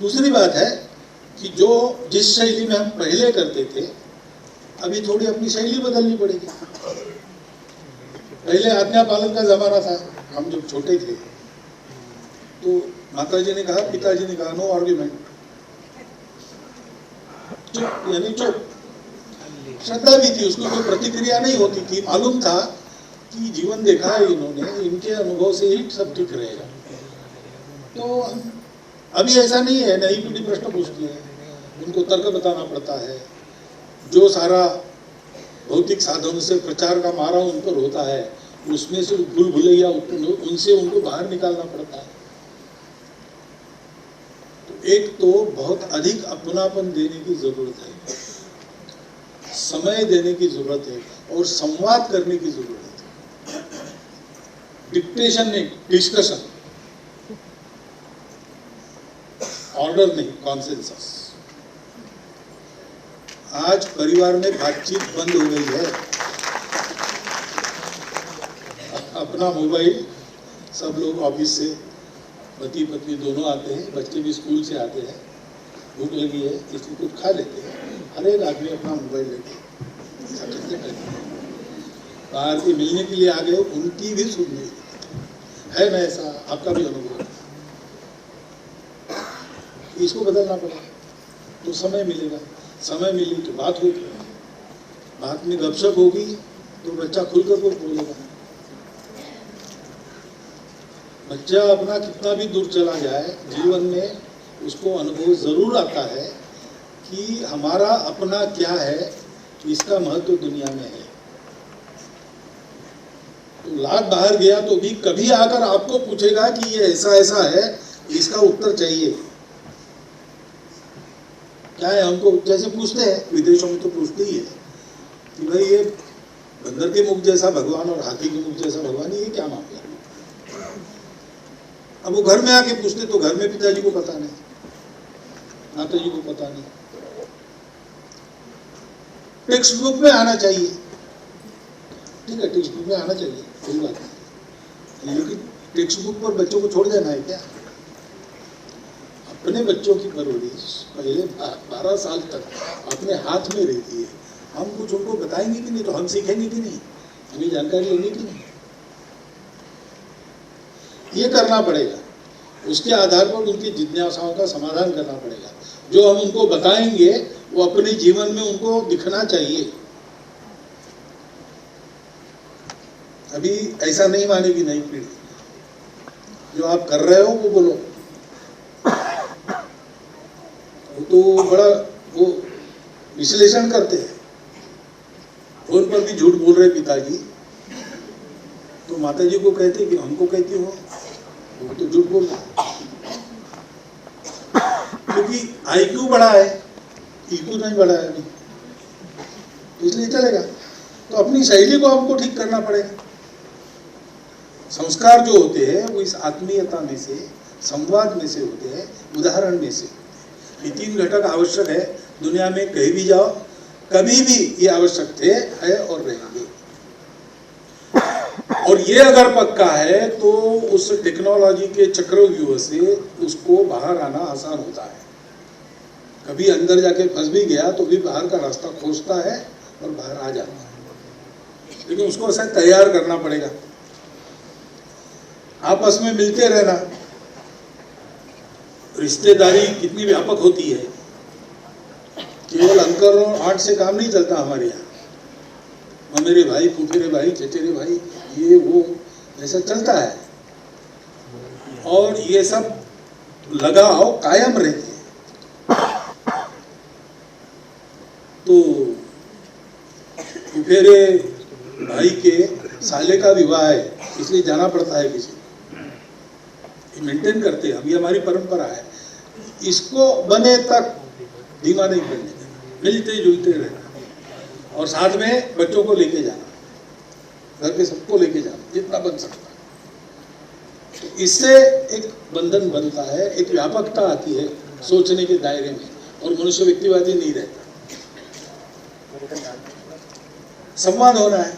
दूसरी बात है कि जो जिस शैली में हम पहले करते थे, अभी थोड़ी अपनी शैली बदलनी पड़ेगी। पहले आज्ञा पालन का जमाना था, हम जब छोटे थे तो माताजी ने कहा, पिताजी ने कहा, नो आर्ग्यूमेंट, चुप यानी चुप। श्रद्धा भी थी, उसको कोई प्रतिक्रिया नहीं होती थी, मालूम था कि जीवन देखा है इन्होंने, इनके अनुभव से ही सब ठीक रहेगा। तो अभी ऐसा नहीं है, नई पीढ़ी प्रश्न पूछती है, उनको तर्क बताना पड़ता है, जो सारा भौतिक साधनों से प्रचार का मारा उन पर होता है, उसमें से भूल भुलैया उनसे उनको बाहर निकालना पड़ता है। तो एक तो बहुत अधिक अपनापन देने की जरूरत है, समय देने की जरूरत है और संवाद करने की जरूरत है। डिक्टेशन नहीं, डिस्कशन, ऑर्डर नहीं, कॉन्सेंसस। आज परिवार में बातचीत बंद हो गई है, अपना मोबाइल, सब लोग ऑफिस से पति पत्नी दोनों आते हैं, बच्चे भी स्कूल से आते हैं, भूख लगी है इसलिए कुछ खा लेते हैं, हर एक आदमी अपना मोबाइल लेके बाहर से मिलने के लिए आ गए, उनकी भी सुन नहीं है ना, ऐसा आपका भी अनुभव। इसको बदलना पड़ेगा तो समय मिलेगा, समय मिली तो बात होगी, बात में गपशप होगी तो बच्चा खुलकर को बोलेगा। बच्चा अपना कितना भी दूर चला जाए, जीवन में उसको अनुभव जरूर आता है कि हमारा अपना क्या है, इसका महत्व दुनिया में है। तो लाख बाहर गया तो भी कभी आकर आपको पूछेगा कि ये ऐसा ऐसा है, इसका उत्तर चाहिए। क्या है, हमको जैसे पूछते हैं, विदेशों में तो पूछते ही है कि भाई ये बंदर के मुख जैसा भगवान और हाथी के मुख जैसा भगवान, ये क्या मामला है। अब वो घर में आके पूछते तो घर में पिताजी को पता नहीं, माताजी को पता नहीं। टेक्स्ट बुक में आना चाहिए, ठीक है, टेक्स्ट बुक में आना चाहिए, कोई बात नहीं, लेकिन टेक्स्ट बुक पर बच्चों को छोड़ देना है क्या। अपने बच्चों की परवरिश पहले 12 साल तक अपने हाथ में रहती है। हम कुछ उनको बताएंगे कि नहीं, तो हम सीखेंगे कि नहीं, हमें जानकारी लेंगे कि नहीं, ये करना पड़ेगा। उसके आधार पर उनकी जिज्ञासाओं का समाधान करना पड़ेगा। जो हम उनको बताएंगे वो अपने जीवन में उनको दिखना चाहिए। अभी ऐसा नहीं मानेगी नई पीढ़ी, जो आप कर रहे हो वो बोलो, वो तो बड़ा वो विश्लेषण करते हैं। फोन पर भी झूठ बोल रहे पिताजी, तो माताजी को कहते कि हमको कहती हो, वो तो झूठ बोल रहा, क्योंकि IQ बढ़ा है, EQ नहीं बढ़ा है अभी, इसलिए चलेगा। तो अपनी शैली को हमको ठीक करना पड़ेगा। संस्कार जो होते हैं वो इस आत्मीयता में से, संवाद में से होते हैं, उदाहरण में से। ये 3 घटक आवश्यक है। दुनिया में कहीं भी जाओ, कभी भी ये आवश्यक थे, है और रहेंगे। और ये अगर पक्का है तो उस टेक्नोलॉजी के चक्रव्यूह से उसको बाहर आना आसान होता है। कभी अंदर जाके फंस भी गया तो भी बाहर का रास्ता खोजता है और बाहर आ जाता है। लेकिन उसको ऐसा तैयार करना पड़ेगा। आपस में मिलते रहना, रिश्तेदारी कितनी व्यापक होती है, केवल अंकल और आंट से काम नहीं चलता हमारे यहाँ। मेरे भाई, फूफेरे भाई, चचेरे भाई, ये वो ऐसा चलता है। और ये सब लगाव कायम रहते हैं। तो फूफेरे भाई के साले का विवाह है, इसलिए जाना पड़ता है किसी को, मेंटेन करते हैं हम, ये हमारी परंपरा है। इसको बने तक धीमा नहीं पड़ने देना, मिलते जुलते रहना और साथ में बच्चों को लेके जाना, घर के सबको लेके जाना जितना बन सकता है। तो इससे एक बंधन बनता है, एक व्यापकता आती है सोचने के दायरे में, और मनुष्य व्यक्तिवादी नहीं रहता। संवाद होना है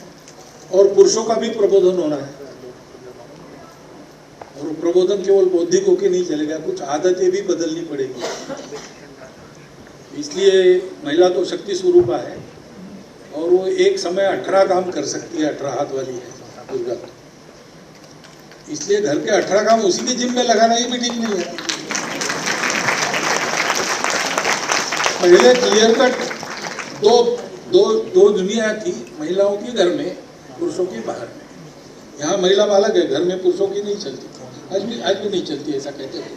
और पुरुषों का भी प्रबोधन होना है। और प्रबोधन केवल बौद्धिक होके नहीं चलेगा, कुछ आदतें भी बदलनी पड़ेगी। इसलिए महिला तो शक्ति स्वरूपा है और वो एक समय 18 काम कर सकती है, 18 हाथ वाली है दुर्गा। इसलिए घर के 18 काम उसी के जिम में लगाना ये भी ठीक नहीं है। पहले क्लियर कट दो दुनिया थी, महिलाओं की घर में, पुरुषों की बाहर में। यहाँ महिला बालक है, घर में पुरुषों की नहीं चलती, आज भी नहीं चलती, ऐसा कहते हैं।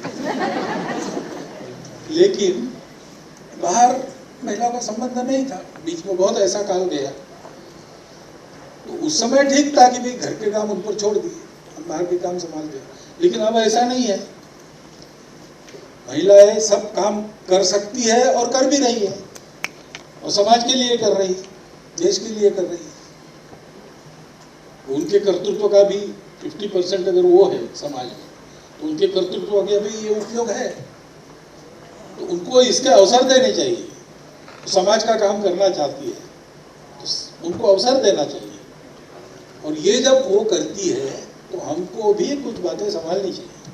लेकिन बाहर महिला का संबंध नहीं था, बीच में बहुत ऐसा काल गया, तो उस समय ठीक था कि भाई घर के काम उन पर छोड़ दिए, हम बाहर के काम संभालते। लेकिन अब ऐसा नहीं है, महिलाएं सब काम कर सकती है और कर भी रही है, और समाज के लिए कर रही है, देश के लिए कर रही है। उनके कर्तृत्व का भी 50% अगर वो है समाज में, तो उनके कर्तृत्व का भी ये उपयोग है। तो उनको इसके अवसर देने चाहिए। तो समाज का काम करना चाहती है तो उनको अवसर देना चाहिए, और ये जब वो करती है तो हमको भी कुछ बातें संभालनी चाहिए।